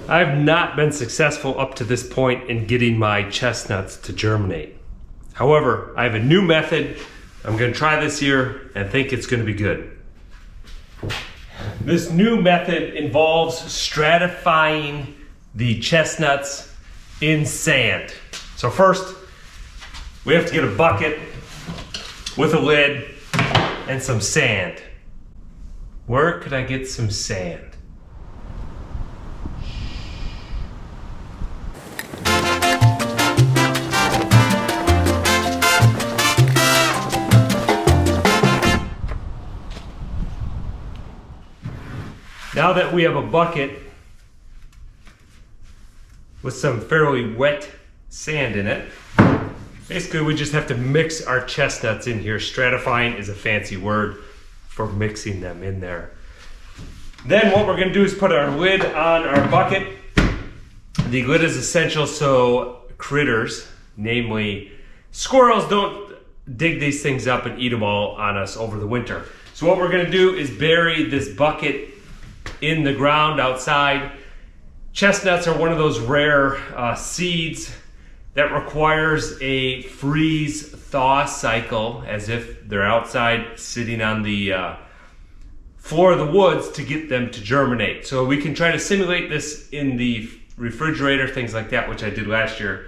I've not been successful up to this point in getting my chestnuts to germinate. However, I have a new method I'm going to try this year and think it's going to be good. This new method involves stratifying the chestnuts in sand. So first, we have to get a bucket with a lid and some sand. Where could I get some sand? Now that we have a bucket with some fairly wet sand in it, basically we just have to mix our chestnuts in here. Stratifying is a fancy word for mixing them in there. Then what we're going to do is put our lid on our bucket. The lid is essential so critters, namely squirrels, don't dig these things up and eat them all on us over the winter. So what we're going to do is bury this bucket in the ground outside. Chestnuts are one of those rare seeds that requires a freeze-thaw cycle, as if they're outside sitting on the floor of the woods to get them to germinate. So we can try to simulate this in the refrigerator, things like that, which I did last year.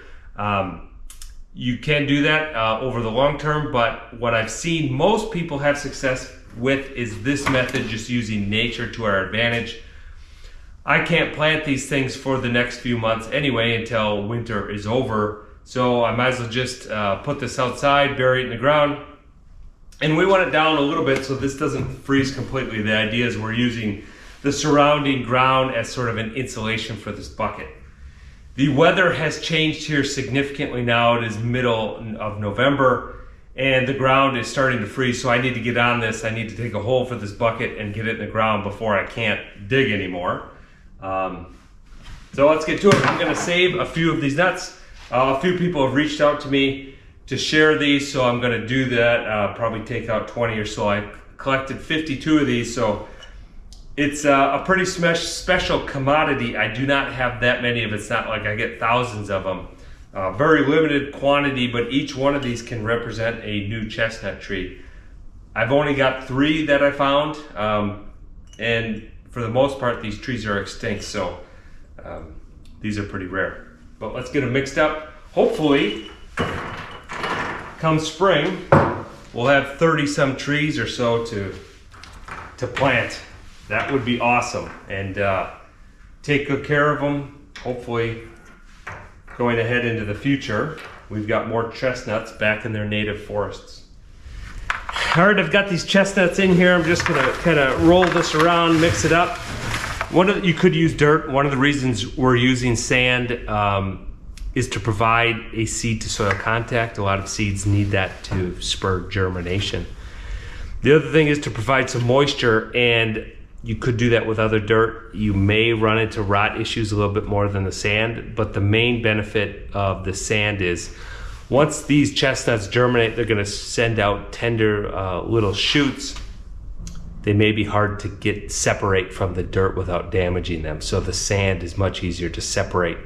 You can do that over the long term, but what I've seen most people have success with is this method, just using nature to our advantage. I can't plant these things for the next few months anyway until winter is over, so I might as well just put this outside, bury it in the ground, and we want it down a little bit so this doesn't freeze completely. The idea is we're using the surrounding ground as sort of an insulation for this bucket. The weather has changed here significantly now. It is middle of November and the ground is starting to freeze, so I need to get on this. I need to take a hole for this bucket and get it in the ground before I can't dig anymore. So let's get to it. I'm going to save a few of these nuts. A few people have reached out to me to share these, so I'm going to do that. Probably take out 20 or so. I collected 52 of these, so it's a pretty special commodity. I do not have that many of it. It's not like I get thousands of them. Very limited quantity, but each one of these can represent a new chestnut tree. I've only got 3 that I found, and for the most part these trees are extinct, so these are pretty rare. But let's get them mixed up. Hopefully, come spring, we'll have 30 some trees or so to plant. That would be awesome, and take good care of them. Hopefully, going ahead into the future, we've got more chestnuts back in their native forests. All right, I've got these chestnuts in here. I'm just gonna kind of roll this around, mix it up. You could use dirt. One of the reasons we're using sand is to provide a seed to soil contact. A lot of seeds need that to spur germination. The other thing is to provide some moisture, and you could do that with other dirt. You may run into rot issues a little bit more than the sand, but the main benefit of the sand is once these chestnuts germinate, they're gonna send out tender little shoots. They may be hard to separate from the dirt without damaging them. So the sand is much easier to separate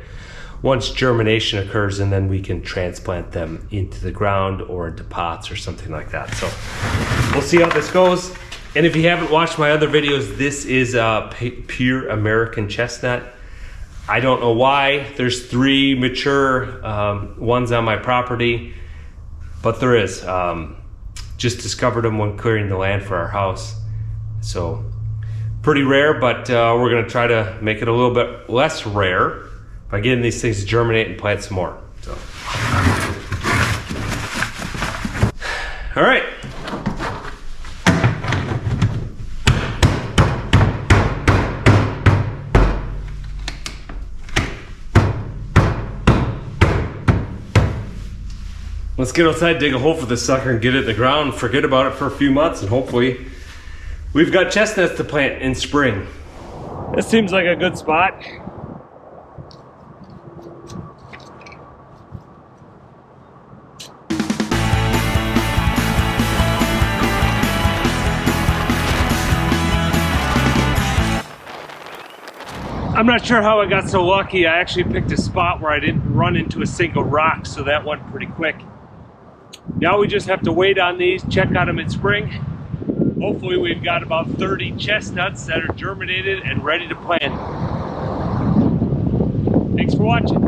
once germination occurs, and then we can transplant them into the ground or into pots or something like that. So we'll see how this goes. And if you haven't watched my other videos, this is a pure American chestnut. I don't know why. There's 3 mature ones on my property, but there is. Just discovered them when clearing the land for our house. So pretty rare, but we're gonna try to make it a little bit less rare by getting these things to germinate and plant some more. So. All right. Let's get outside, dig a hole for this sucker and get it in the ground, forget about it for a few months, and hopefully we've got chestnuts to plant in spring. This seems like a good spot. I'm not sure how I got so lucky. I actually picked a spot where I didn't run into a single rock, so that went pretty quick. Now we just have to wait on these, check on them in spring. Hopefully we've got about 30 chestnuts that are germinated and ready to plant. Thanks for watching.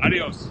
Adios.